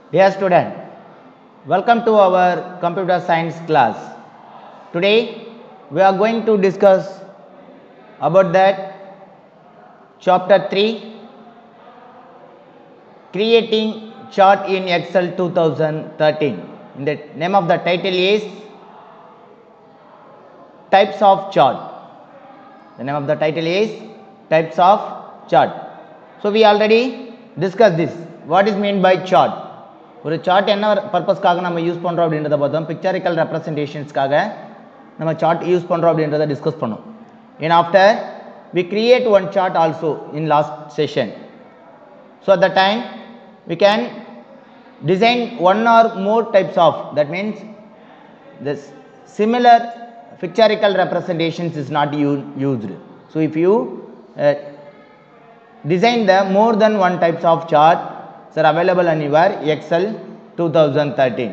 Dear student, welcome to our computer science class. Today we are going to discuss about that chapter 3, creating chart in Excel 2013. The name of the title is types of chart. The name of the title is types of chart. So we already discussed this. What is meant by chart? ஒரு chart என்ன பர்பஸ்க்காக நம்ம use பண்ணுறோம் அப்படின்றத பார்த்தோம். பிக்சரிக்கல் ரெப்ரசன்டேஷன்ஸ்க்காக நம்ம chart use பண்ணுறோம் அப்படின்றத டிஸ்கஸ் பண்ணோம். And after we create one chart also in last session. So at the time we can design one or more types of, that means this similar pictorial representations is not used. So if you design the more than one types of chart are available on your Excel 2013.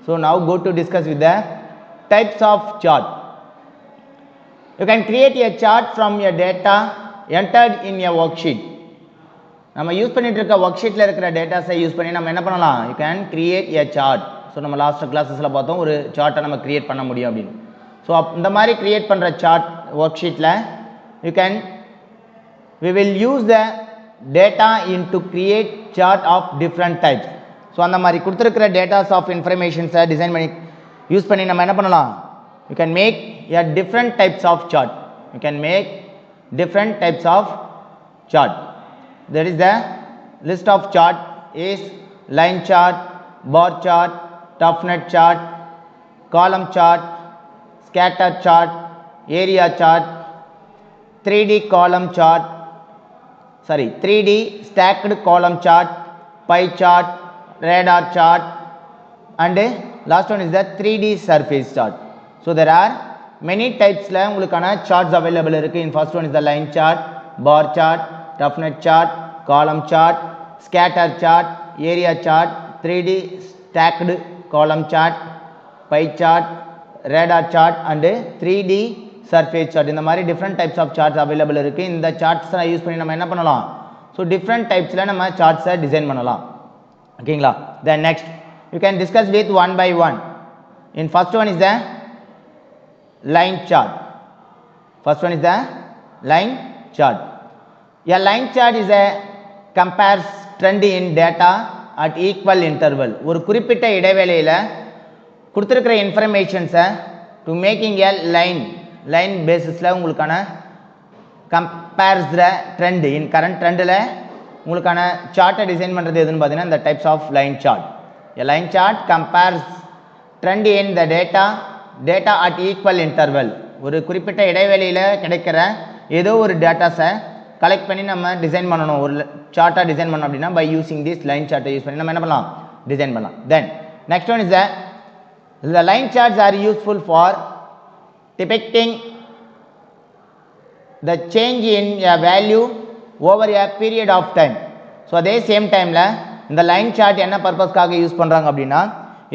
So now go to discuss with the types of chart. You can create a chart from your data entered in your worksheet. நம்ம use பண்ணிட்டு இருக்க work ஷீட்டில் இருக்கிற டேட்டாஸை use பண்ணி நம்ம என்ன பண்ணலாம்? You can create a chart. So நம்ம லாஸ்ட் கிளாஸஸில் பார்த்தோம் ஒரு சார்ட்டை நம்ம கிரியேட் பண்ண முடியும் அப்படின்னு. ஸோ இந்த மாதிரி கிரியேட் பண்ணுற சார்ட் ஒர்க் ஷீட்டில் you can we will use the data in to create chart of different types. So அந்த மாதிரி கொடுத்துருக்கிற டேட்டாஸ் ஆஃப் இன்ஃபர்மேஷன்ஸை டிசைன் பண்ணி யூஸ் பண்ணி நம்ம என்ன பண்ணலாம்? You can make a different types of chart. You can make different types of chart. There is the list of chart is line chart, bar chart, toughness chart, column chart, scatter chart, area chart, 3D column chart, 3D stacked column chart, pie chart, radar chart, and last one is the 3D surface chart. So there are many types la ungalukana charts available irukku. In first one is the line chart, bar chart, toughness chart, column chart, scatter chart, area chart, 3D stacked column chart, pie chart, radar chart, and 3D surface chart. இந்த மாதிரி different types of charts available இருக்கு. இந்த charts use பண்ணி நம்ம என்ன பண்ணலாம்? So different typesல நம்ம charts design பண்ணலாம். ஓகேங்களா? Then next you can discuss with one by one. In first one is the line chart. First one is the line chart. A line chart is a compares trend in data at equal interval. ஒரு குறிப்பிட்ட இடைவேளையில் கொடுத்துருக்கிற இன்ஃபர்மேஷன்ஸை to making a line பேசிஸில் உங்களுக்கான compares the trend in current ட்ரெண்டில் உங்களுக்கான சார்ட்டை டிசைன் பண்ணுறது எதுன்னு பார்த்தீங்கன்னா இந்த types of line chart. A line chart compares trend in the data at equal interval. ஒரு குறிப்பிட்ட இடைவெளியில் கிடைக்கிற ஏதோ ஒரு டேட்டாஸை கலெக்ட் பண்ணி நம்ம டிசைன் பண்ணணும். ஒரு சார்ட்டாக டிசைன் பண்ணோம் அப்படின்னா பை யூஸிங் திஸ் லைன் சார்ட்டை யூஸ் பண்ணி நம்ம என்ன பண்ணலாம்? டிசைன் பண்ணலாம். தென் next one is the line charts are useful for depicting the change in a value over a period of time. So அதே சேம் டைமில் இந்த லைன் சார்ட் என்ன பர்பஸ்க்காக யூஸ் பண்ணுறாங்க அப்படின்னா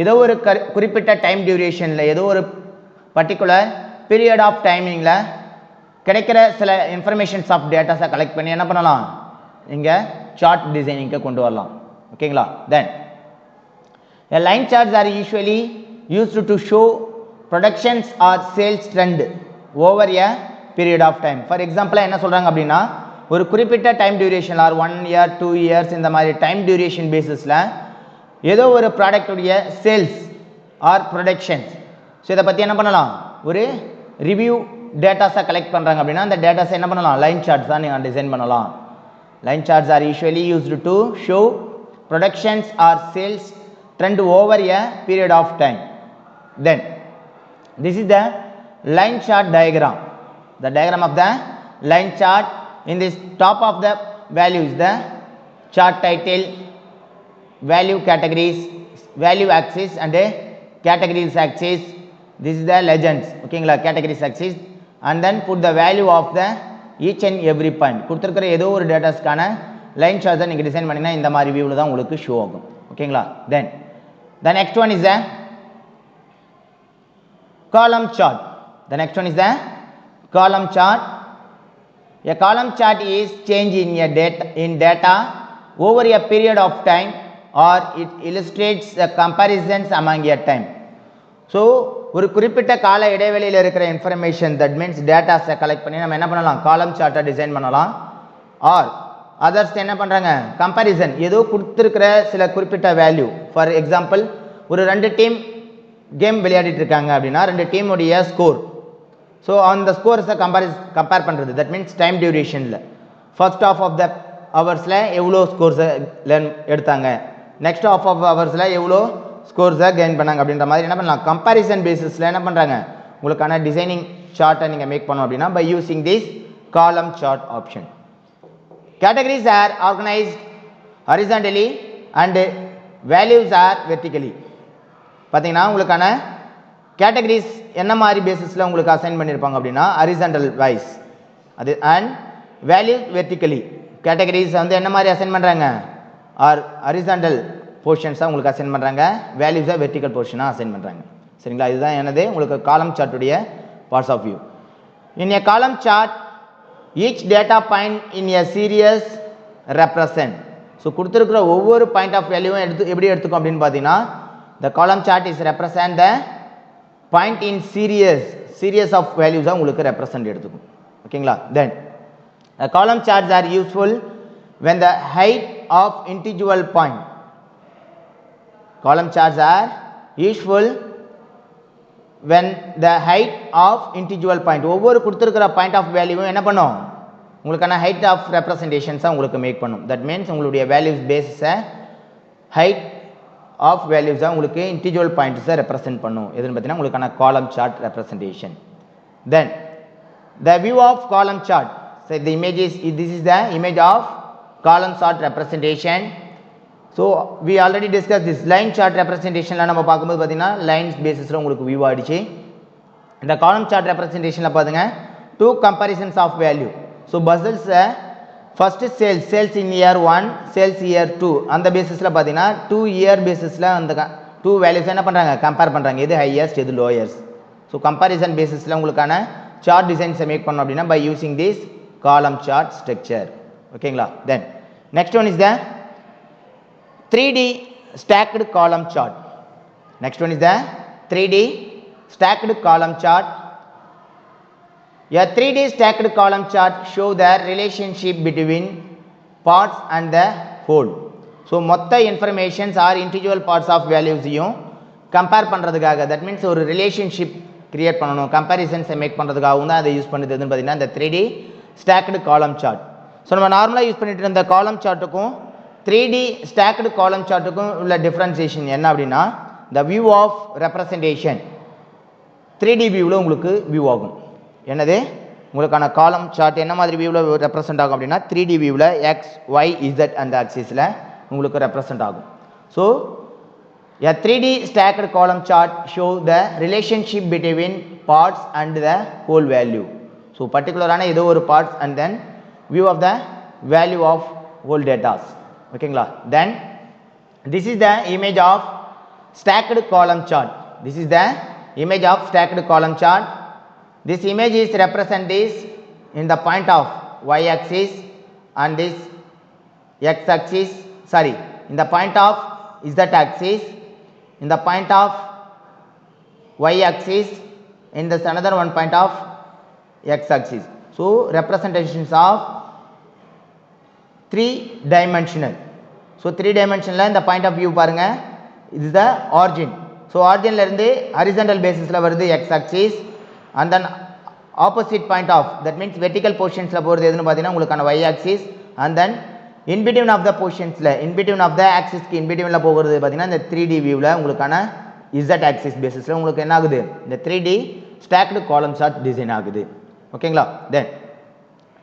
ஏதோ ஒரு குறிப்பிட்ட டைம் டியூரேஷனில் ஏதோ ஒரு பர்டிகுலர் பீரியட் ஆஃப் டைமிங்கில் கிடைக்கிற சில இன்ஃபர்மேஷன்ஸ் ஆஃப் டேட்டாஸை கலெக்ட் பண்ணி என்ன பண்ணலாம்? இங்கே சார்ட் டிசைனிங்க்கு கொண்டு வரலாம். ஓகேங்களா? Then line charts are usually used to show productions or sales trend over a period of time. For example என்ன சொல்கிறாங்க அப்படின்னா ஒரு குறிப்பிட்ட time duration R 1 year 2 years இந்த மாதிரி டைம் டியூரேஷன் பேசிஸில் ஏதோ ஒரு ப்ராடக்டுடைய சேல்ஸ் ஆர் ப்ரொடக்ஷன்ஸ். ஸோ இதை பற்றி என்ன பண்ணலாம்? ஒரு ரிவ்யூ டேட்டாஸை கலெக்ட் பண்ணுறாங்க அப்படின்னா அந்த டேட்டாஸை என்ன பண்ணலாம்? லைன் சார்ட்ஸ் தான் நீங்கள் டிசைன் பண்ணலாம். Line charts are usually used to show productions or sales trend over a period of time. Then this is the line chart diagram. The diagram of the line chart. In this top of the value is the chart title, value categories, value axis and a categories axis. This is the legends. ஓகேங்களா? categories axis and then put the value of the each and every point. கொடுத்துருக்கிற ஏதோ ஒரு டேட்டாஸ்க்கான line சார்ட்ஸை நீங்கள் design பண்ணிங்கன்னா இந்த மாதிரி வியூவில் தான் உங்களுக்கு ஷோ ஆகும். ஓகேங்களா? தென் the next one is the column chart. The next one is the column chart. A column chart is change in data over a period of time, or it illustrates the comparisons among a time. So ஒரு குறிப்பிட்ட கால இடைவெளியில் இருக்கிற information, that means டேட்டாஸை collect பண்ணி நம்ம என்ன பண்ணலாம், காலம் சார்ட்டை டிசைன் பண்ணலாம். ஆர் அதர்ஸ் என்ன பண்ணுறாங்க, கம்பேரிசன், ஏதோ கொடுத்துருக்கிற சில குறிப்பிட்ட வேல்யூ. ஃபார் எக்ஸாம்பிள், ஒரு 2 டீம் கேம் விளையாடிட்டு இருக்காங்க அப்படின்னா 2 டீமுடைய ஸ்கோர். ஸோ அந்த ஸ்கோர்ஸை கம்பேர் பண்ணுறது, தட் மீன்ஸ் டைம் டியூரேஷனில் ஃபர்ஸ்ட் ஆஃப் த ஹவர்ஸில் எவ்வளோ ஸ்கோர்ஸை எடுத்தாங்க, நெக்ஸ்ட் ஆஃப் ஹவர்ஸில் எவ்வளோ ஸ்கோர்ஸை கெயின் பண்ணாங்க அப்படின்ற மாதிரி என்ன பண்ணலாம், கம்பேரிசன் பேசிஸில் என்ன பண்ணுறாங்க, உங்களுக்கான டிசைனிங் சார்ட்டை நீங்கள் மேக் பண்ணோம் அப்படின்னா by using this column chart option. Categories are organized horizontally and values are vertically. பார்த்தீங்கன்னா உங்களுக்கான கேட்டகரிஸ் என்ன மாதிரி பேசிஸில் உங்களுக்கு அசைன் பண்ணியிருப்பாங்க அப்படின்னா ஹரிசாண்டல் வைஸ் அது, அண்ட் வேல்யூ வெர்டிக்கலி. கேட்டகரிஸ் வந்து என்ன மாதிரி அசைன் பண்ணுறாங்க, ஆர் ஹரிசாண்டல் போர்ஷன்ஸாக உங்களுக்கு அசைன் பண்ணுறாங்க, வேல்யூஸாக வெர்டிக்கல் போர்ஷனாக அசைன் பண்ணுறாங்க. சரிங்களா, இதுதான் எனது உங்களுக்கு காலம் சார்ட்டுடைய parts of view. In a column chart each data point in a series represent. So கொடுத்துருக்கிற ஒவ்வொரு பாயிண்ட் ஆஃப் வேல்யூவும் எப்படி எடுத்துக்கும் அப்படின்னு பார்த்தீங்கன்னா, the column chart is represent the point in series of values உங்களுக்கு represent எடுத்துக்கும். ஓகேங்களா, then the column charts are useful when the height of individual point. Column charts are useful when the height of individual point, ஒவ்வொரு கொடுத்துருக்கிற point of வேல்யூவும் என்ன பண்ணும், உங்களுக்கான height of ரெப்ரசன்டேஷன்ஸாக உங்களுக்கு மேக் பண்ணும். தட் மீன்ஸ் உங்களுடைய வேல்யூஸ் பேஸை ஹைட் ஆஃப் வேல்யூஸாக உங்களுக்கு இண்டிவிஜுவல் பாயிண்ட்ஸை ரெப்ரசென்ட் பண்ணும். எதுன்னு பார்த்தீங்கன்னா உங்களுக்கான காலம் சார்ட் ரெப்ரசன்டேஷன். Then the view of column chart. So the image is, this is the image of column chart representation. So we already discuss this line chart ரெப்ரசன்டேஷனில் நம்ம பார்க்கும்போது பார்த்தீங்கன்னா லைன்ஸ் பேசிஸில் உங்களுக்கு வியூ ஆகிடுச்சு. இந்த காலம் சார்ட் ரெப்ரசன்டேஷனில் பார்த்துங்க 2 கம்பேரிசன்ஸ் ஆஃப் வேல்யூ. ஸோ பஸ்ஸல்ஸை first sales in year 1, sales year 2, அந்த பேசிஸில் பார்த்தீங்கன்னா 2 இயர் பேசிஸில் அந்த 2 வேல்யூஸ் என்ன பண்ணுறாங்க, கம்பேர் பண்ணுறாங்க, எது ஹையஸ்ட் எது லோயர்ஸ். ஸோ கம்பேரிசன் பேசிஸில் உங்களுக்கான சார்ட் டிசைன்ஸை மேக் பண்ணோம் அப்படின்னா by using this column chart structure. ஓகேங்களா, then next one is the 3D stacked column chart. Next one is the 3D stacked column chart. A 3D stacked column chart show the relationship between parts and the whole. So மொத்த informations are individual parts of வேல்யூஸையும் compare பண்ணுறதுக்காக, that means ஒரு relationship create பண்ணணும், கம்பேரிசன்ஸை make பண்ணுறதுக்காகவும் தான் அதை use பண்ணுறதுன்னு பார்த்தீங்கன்னா இந்த 3D stacked column chart. So நம்ம நார்மலாக யூஸ் பண்ணிட்டு இருந்த காலம் சார்ட்டுக்கும் 3D stacked column சார்ட்டுக்கும் உள்ள டிஃப்ரென்சியேஷன் என்ன அப்படின்னா, த வியூ ஆஃப் ரெப்ரசன்டேஷன் 3D வியூவில் உங்களுக்கு வியூ ஆகும். என்னது, உங்களுக்கான காலம் சார்ட் என்ன மாதிரி வியூவில் ரெப்ரசென்ட் ஆகும் அப்படின்னா 3D வியூவில் எக்ஸ் ஒய் இசட் அந்த ஆக்சிஸில் உங்களுக்கு ரெப்ரசென்ட் ஆகும். So a 3D stacked column chart show the relationship between parts and the whole value. So பர்டிகுலரான ஏதோ ஒரு parts and then view of the value of whole datas. ஓகேங்களா, then this is the image of stacked column chart. This is the image of stacked column chart. This image is represent this in the point of y axis and this x axis, sorry, in the point of z axis, in the point of y axis, in this another one point of x axis. So representations of 3 dimensional. So 3 dimensional இந்த point of view பாருங்க, இது the origin. So origin ல இருந்து horizontal basisல வருது x axis, and then opposite point of, that means vertical portionsல போறது எதுன்னு பார்த்தீங்கன்னா உங்களுக்கான y axis, and then in between of the portionsல, in between of the axis க்கு in betweenல போகிறது பார்த்தீங்கன்னா இந்த 3D viewல உங்களுக்கான z axis basisல உங்களுக்கு என்ன ஆகுது, இந்த 3D stacked column chart design ஆகுது. ஓகேங்களா, then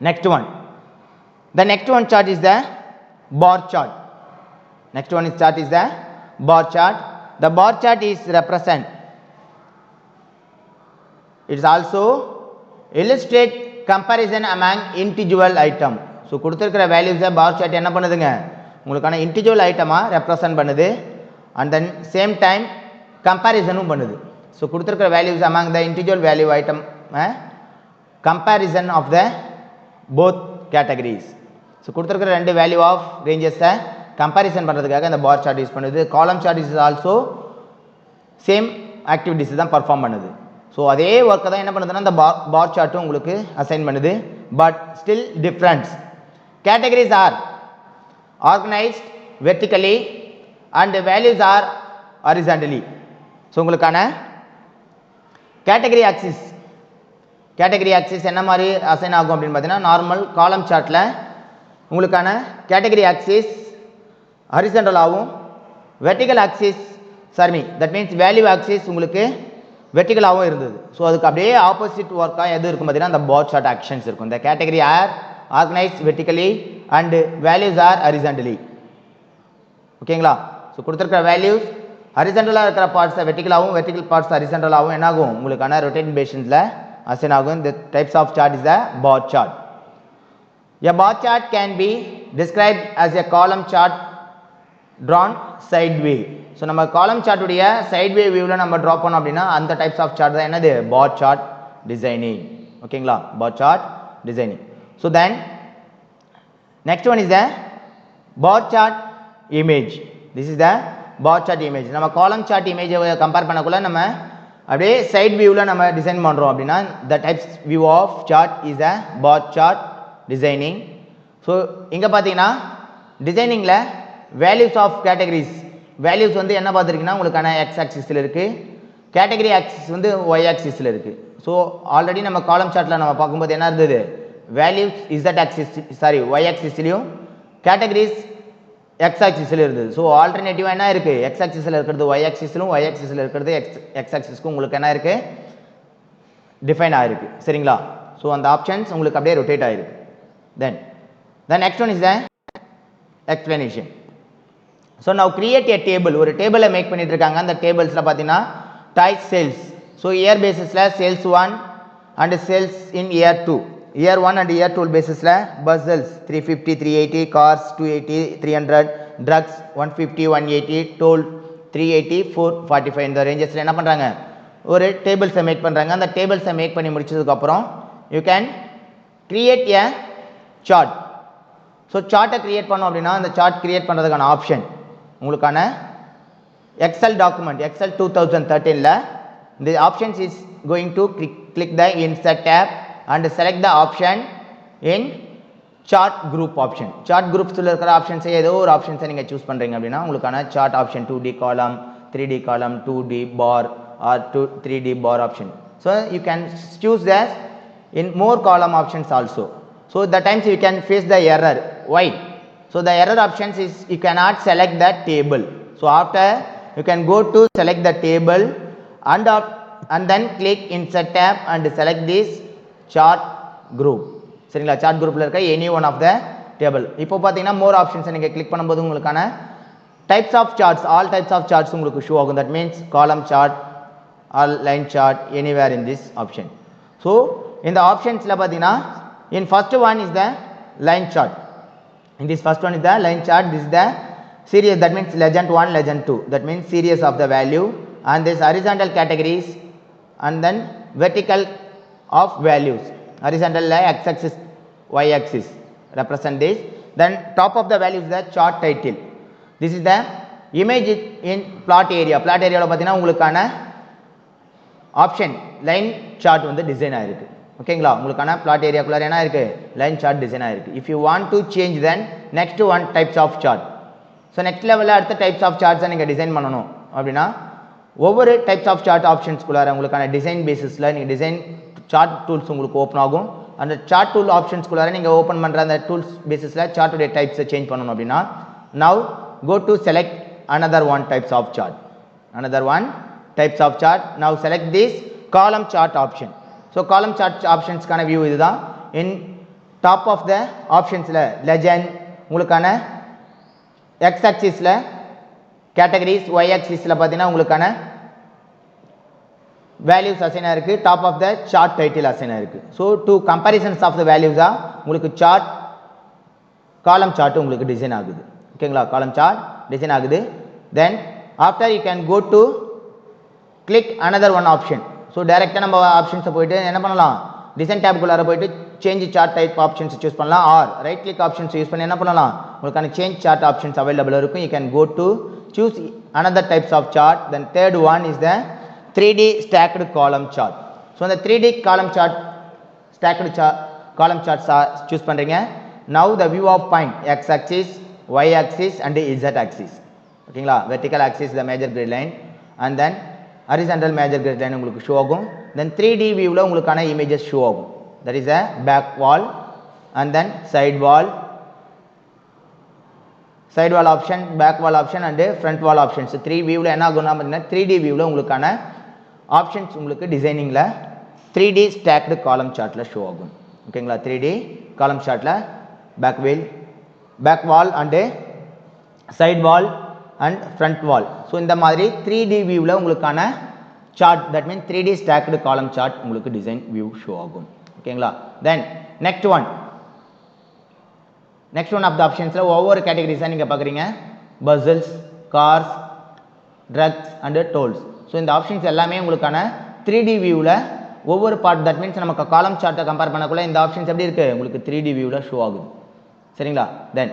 next one, the next one chart is the bar chart. Next one is chart is the bar chart. The bar chart is represent, it is also illustrate comparison among individual item. So கொடுத்துருக்கிற வேல்யூஸை bar chart என்ன பண்ணுதுங்க, உங்களுக்கான individual ஐட்டமாக represent பண்ணுது, and then same time கம்பேரிசனும் பண்ணுது. So கொடுத்துருக்கிற values among the individual value item comparison of the both categories. ஸோ கொடுத்துருக்கிற ரெண்டு வேல்யூ ஆஃப் ரேஞ்சஸை கம்பேரிசன் பண்ணுறதுக்காக இந்த பார் சார்ட் யூஸ் பண்ணுது. Column chart is also same activities தான் பர்ஃபார்ம் பண்ணுது. ஸோ அதே ஒர்க்கை தான் என்ன பண்ணுதுன்னா இந்த பார் சார்ட்டும் உங்களுக்கு அசைன் பண்ணுது. But still difference. Categories are organized vertically and values are horizontally. So உங்களுக்கான கேட்டகரி ஆக்சிஸ் என்ன மாதிரி அசைன் ஆகும் அப்படின்னு பார்த்தீங்கன்னா நார்மல் காலம் சார்ட்டில் உங்களுக்கான கேட்டகரி ஆக்சிஸ் ஹாரிசான்டலாகவும் vertical axis that means value axis உங்களுக்கு வெர்டிக்கலாகவும் இருந்தது. ஸோ அதுக்கு அப்படியே ஆப்போசிட் ஒர்க்காக எது இருக்கும் பார்த்தீங்கன்னா அந்த பார் சார்ட் ஆக்ஷன்ஸ் இருக்கும். இந்த category R organized vertically and values are horizontally. ஓகேங்களா? ஸோ கொடுத்துருக்கிற வேல்யூஸ் ஹாரிசான்டலாக இருக்கிற பார்ட்ஸை வெர்டிக்கலாகவும் வெர்டிக்கல் பார்ட்ஸ் ஹாரிசான்டலாகவும் என்ன ஆகும் உங்களுக்கான ரொட்டேட்டிங் பேஷன்ஸில் அசைன் ஆகும். இந்த types of chart is the bar chart. A bar chart can be described as a column chart drawn sideway. So நம்ம காலம் சார்ட்டுடைய சைட்வே வியூவில் நம்ம ட்ரா பண்ணோம் அப்படின்னா அந்த டைப்ஸ் ஆஃப் சார்ட் தான் என்னது பார் சார்ட் டிசைனிங். ஓகேங்களா? Bar chart designing. So then next one is the bar chart image. This is the bar chart image. நம்ம காலம் சார்ட் இமேஜை கம்பேர் பண்ணக்குள்ள நம்ம அப்படியே சைட் வியூவில் நம்ம டிசைன் பண்ணுறோம் அப்படின்னா the types view of chart is a bar chart designing. So இங்கே பார்த்தீங்கன்னா டிசைனிங்கில் வேல்யூஸ் ஆஃப் கேட்டகரிஸ் வேல்யூஸ் வந்து என்ன பார்த்துருக்கீங்கன்னா உங்களுக்கான எக்ஸ் ஆக்சிஸில் இருக்குது. கேட்டகரி ஆக்சிஸ் வந்து ஒய் ஆக்சிஸில் இருக்குது. ஸோ ஆல்ரெடி நம்ம காலம் சார்ட்டில் நம்ம பார்க்கும்போது என்ன இருந்தது வேல்யூஸ் இசட் ஆக்சிஸ் ஒய் ஆக்சிஸ்லையும் கேட்டகரிஸ் எக்ஸ் ஆக்சிஸில் இருந்தது. ஸோ ஆல்டர்னேட்டிவாக என்ன இருக்குது எக்ஸ் ஆக்சிஸில் இருக்கிறது ஒய் ஆக்சிஸிலும் ஒய் ஆக்சிஸில் இருக்கிறது எக்ஸ் ஆக்சிஸ்க்கும் உங்களுக்கு என்ன இருக்குது டிஃபைன் ஆகிருக்கு. சரிங்களா? ஸோ அந்த ஆப்ஷன்ஸ் உங்களுக்கு அப்படியே ரொட்டேட் ஆகிருக்கு. Then the next one is the explanation. So now create a table. ஒரு டேபிளை மேக் பண்ணிட்டு இருக்காங்க. அந்த டேபிள்ஸில் பார்த்தீங்கன்னா டைப் சேல்ஸ். ஸோ இயர் பேசிஸில் sales 1 and sales in year 2. Year 1 and year 2 பேசிஸில் பஸ்ஸல்ஸ் 350 380, கார்ஸ் 280 300, ட்ரக்ஸ் 150 180, டோல் 380 445. இந்த ரேஞ்சஸில் என்ன பண்ணுறாங்க ஒரு டேபிள்ஸை மேக் பண்ணுறாங்க. அந்த டேபிள்ஸை மேக் பண்ணி முடிச்சதுக்கப்புறம் you can create a chart. So சார்ட்டை கிரியேட் பண்ணோம் அப்படின்னா அந்த சார்ட் கிரியேட் பண்ணுறதுக்கான ஆப்ஷன் உங்களுக்கான எக்ஸல் டாக்குமெண்ட் எக்ஸல் 2013ல் இந்த options is going to click the insert tab and select the option in chart group option. Chart குரூப்ஸில் இருக்கிற ஆப்ஷன்ஸை ஏதோ ஒரு ஆப்ஷன்ஸை நீங்கள் சூஸ் பண்ணுறீங்க அப்படின்னா உங்களுக்கான சார்ட் ஆப்ஷன் 2D காலம் 3D column 2D bar or 3D bar option. So you can choose the in more column options also. So the times you can face the error. Why? So the error options is you cannot select that table. So after you can go to select the table and then click insert tab and select this chart group. சரிங்களா? chart groupல இருக்க any one of the table. இப்போ பார்த்தீங்கன்னா more options நீங்க click பண்ணும்போது உங்களுக்கான types of charts all types of charts உங்களுக்கு show ஆகும். that means column chart or line chart anywhere in this option. So in the options la pathina in first one is the line chart. In this first one is the line chart. This is the series, that means legend 1 legend 2, that means series of the value, and this horizontal categories and then vertical of values. Horizontal x axis y axis represent this. Then top of the value is the chart title. This is the image in plot area. Plot area la pathina ungalukana option line chart வந்து design ஆயிருக்கு. ஓகேங்களா? உங்களுக்கான flat ஏரியாக்குள்ளார என்ன இருக்கு line chart design ஆயிருக்கு. If you want to change then next one types of chart. So next லெவலில் அடுத்த டைப்ஸ் ஆஃப் சார்ட்ஸை நீங்கள் டிசைன் பண்ணணும் அப்படின்னா ஒவ்வொரு டைப்ஸ் ஆஃப் சார்ட் ஆப்ஷன்ஸ்குள்ளார உங்களுக்கான டிசைன் பேசிஸில் நீங்கள் டிசைன் சார்ட் டூல்ஸ் உங்களுக்கு ஓப்பன் ஆகும். அந்த சார்ட் டூல் ஆப்ஷன்ஸ்குள்ளார நீங்கள் ஓப்பன் பண்ணுற அந்த டூல்ஸ் பேசிஸில் சார்ட்டுடைய டைப்ஸை சேஞ்ச் பண்ணணும் அப்படின்னா now go to select another one types of chart. Now select this column chart option. So column chart options கான view இதுதான். in top of the optionsல legend உங்களுக்கான x axisல categories, y axisல பார்த்தீங்கன்னா உங்களுக்கான values assign ஆயிருக்கு. top of the chart title assign ஆயிருக்கு. so two comparisons of the values உங்களுக்கு chart column chart உங்களுக்கு design ஆகுது. ஓகேங்களா? column chart டிசைன் ஆகுது. then after you can go to click another one option. So டைரெக்டாக நம்ம ஆப்ஷன்ஸை போயிட்டு என்ன பண்ணலாம் டிசைன் டேப்குள்ளார போயிட்டு change chart type options choose பண்ணலாம் or right click options use பண்ணி என்ன பண்ணலாம் உங்களுக்கான சேஞ்ச் சார்ட் ஆப்ஷன்ஸ் அவைலபிள் இருக்கும். You can go to choose another types of chart. Then third one is the 3D stacked column chart. So the 3D column chart stacked column charts are choose பண்றீங்க. Now the view of point x axis, y axis and z axis. ஓகேங்களா, vertical axis the major grid line and then horizontal major grid line உங்களுக்கு show ஆகும். Then 3D viewல உங்களுக்கான images show ஆகும். That is a back wall and then side wall option, back wall option and front wall options. 3 viewல என்ன ஆகும்னா பாத்தீங்கன்னா 3D viewல உங்களுக்கான options உங்களுக்கு டிசைனிங்ல 3D stacked column chartல show ஆகும். ஓகேங்களா, 3D column chartல back wall and side wall and front wall. So இந்த மாதிரி 3D viewல உங்களுக்கான chart, that means 3D stacked column chart உங்களுக்கு டிசைன் view ஷோ ஆகும். ஓகேங்களா, then next one of the options ஒவ்வொரு கேட்டகரிஸா நீங்க பாக்குறீங்க puzzles, cars, trucks and dolls. So இந்த ஆப்ஷன்ஸ் எல்லாமே உங்களுக்கான 3D வியூவில் ஒவ்வொரு பார்ட், தட் மீன்ஸ் நமக்கு காலம் சார்ட்டை கம்பேர் பண்ணக்குள்ள இந்த ஆப்ஷன்ஸ் எப்படி இருக்கு உங்களுக்கு 3D வியூவில் ஷோ ஆகுது. சரிங்களா, தென்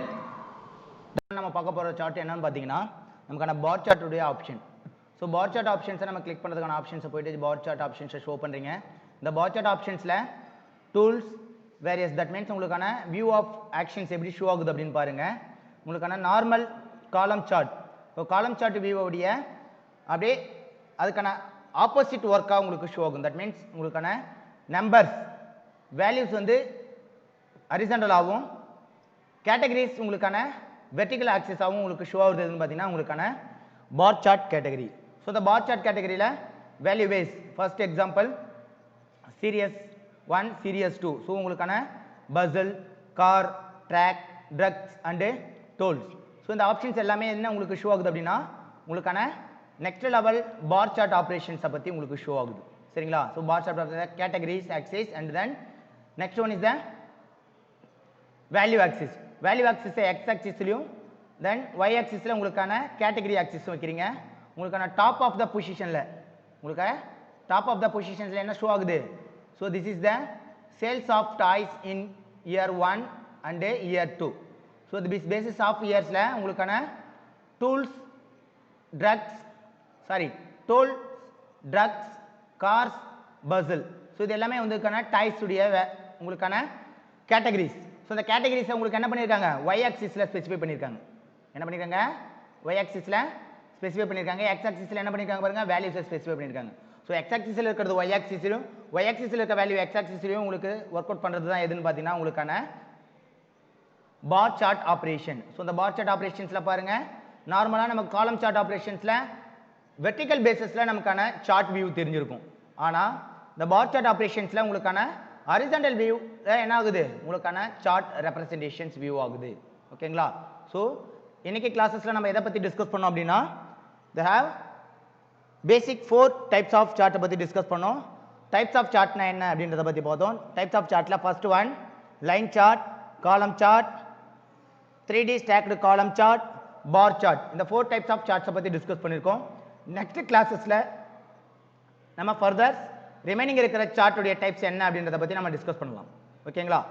நம்ம பார்க்க போகிற சார்ட் என்னன்னு பார்த்தீங்கன்னா நமக்கான பார் சார்ட்டுடைய ஆப்ஷன். ஸோ பார் சார்ட் ஆப்ஷன்ஸை நம்ம கிளிக் பண்ணுறதுக்கான ஆப்ஷன்ஸை போயிட்டு பார் சார்ட் ஆப்ஷன்ஸை ஷோ பண்ணுறீங்க. இந்த பார் சார்ட் ஆப்ஷன்ஸில் டூல்ஸ் வேரியஸ், தட் மீன்ஸ் உங்களுக்கான வியூ ஆஃப் ஆக்ஷன்ஸ் எப்படி ஷோ ஆகுது அப்படின்னு பாருங்க. உங்களுக்கான நார்மல் காலம் சார்ட், இப்போ காலம் சார்ட் வியூவோடைய அப்படியே அதுக்கான ஆப்போசிட் ஒர்க்காக உங்களுக்கு ஷோ ஆகும். தட் மீன்ஸ் உங்களுக்கான நம்பர்ஸ் வேல்யூஸ் வந்து ஹரிசாண்டலாகவும் கேட்டகரிஸ் உங்களுக்கான வெர்டிகல் ஆக்சிஸாகவும் உங்களுக்கு ஷோ ஆகுதுன்னு பார்த்தீங்கன்னா உங்களுக்கான பார் சார்ட் கேட்டகரி. ஸோ இந்த பார் சார்ட் கேட்டகரியில் value wise first example series 1, series 2. So உங்களுக்கான puzzle, car, truck, trucks and dolls. So இந்த ஆப்ஷன்ஸ் எல்லாமே என்ன உங்களுக்கு ஷோ ஆகுது அப்படின்னா உங்களுக்கான நெக்ஸ்ட் லெவல் பார் சார்ட் ஆப்ரேஷன்ஸை பற்றி உங்களுக்கு ஷோ ஆகுது. சரிங்களா, so bar chart categories axis and then next one is the value axis. வேல்யூ ஆக்சிஸை எக்ஸ் ஆக்சிஸ்லையும் தென் ஒய் ஆக்சிஸில் உங்களுக்கான கேட்டகரி ஆக்சிஸும் வைக்கிறீங்க. உங்களுக்கான டாப் ஆஃப் த பொசிஷனில் உங்களுக்கு டாப் ஆஃப் த பொசிஷன்ஸில் என்ன ஷோ ஆகுது. So this is the sales of toys in year 1 and year 2. So the basis of years la உங்களுக்கான tools, drugs, cars, puzzle. So இது எல்லாமே உங்களுக்கான டாய்ஸ் உடைய உங்களுக்கான கேட்டகரிஸ். ஸோ இந்த கேட்டகரிஸை உங்களுக்கு என்ன பண்ணியிருக்காங்க y ஆக்சிஸில் ஸ்பெசிஃபை பண்ணியிருக்காங்க. என்ன பண்ணியிருக்காங்க y ஆக்சிஸில் ஸ்பெசிஃபை பண்ணியிருக்காங்க. x ஆக்சிஸில் என்ன பண்ணியிருக்காங்க பாருங்க வேல்யூஸை ஸ்பெசிஃபை பண்ணியிருக்காங்க. ஸோ எக்ஸ் ஆக்சிஸில் இருக்கிறது ஒய் ஆக்சிஸிலும் ஒய் ஆக்சிஸில் இருக்க வேல்யூ எக்ஸ் ஆக்சிஸ்லையும் உங்களுக்கு ஒர்க் அவுட் பண்ணுறது தான் எதுன்னு பார்த்தீங்கன்னா உங்களுக்கான பார் சார்ட் ஆப்ரேஷன். ஸோ இந்த பார் சார்ட் ஆப்ரேஷன்ஸில் பாருங்கள் நார்மலாக நமக்கு காலம் சார்ட் ஆப்ரேஷன்ஸில் வெர்டிக்கல் பேசிஸில் நமக்கான சார்ட் வியூ தெரிஞ்சிருக்கும். ஆனால் இந்த பார் சார்ட் ஆப்ரேஷன்ஸில் உங்களுக்கான ஹரிசாண்டல் வியூ என்ன ஆகுது உங்களுக்கான சார்ட் ரெப்ரசன்டேஷன்ஸ் வியூ ஆகுது. ஓகேங்களா, ஸோ இன்னைக்கு கிளாஸஸில் நம்ம எதை பற்றி டிஸ்கஸ் பண்ணோம் அப்படின்னா they have basic 4 types of சார்ட்டை பற்றி டிஸ்கஸ் பண்ணோம். டைப்ஸ் ஆஃப் சார்ட்னா என்ன அப்படின்றத பற்றி பார்த்தோம். டைப்ஸ் ஆஃப் சார்ட்டில் ஃபர்ஸ்ட் ஒன் லைன் சார்ட், காலம் சார்ட், 3D ஸ்டாக்டு காலம் சார்ட், பார் சார்ட். இந்த 4 டைப்ஸ் ஆஃப் சார்ட்ஸை பற்றி டிஸ்கஸ் பண்ணியிருக்கோம். நெக்ஸ்ட் கிளாஸஸில் நம்ம ஃபர்தர் ரிமைனிங் இருக்கிற சார்ட்டுடைய டைப்ஸ் என்ன அப்படின்றத பற்றி நம்ம டிஸ்கஸ் பண்ணலாம். ஓகேங்களா.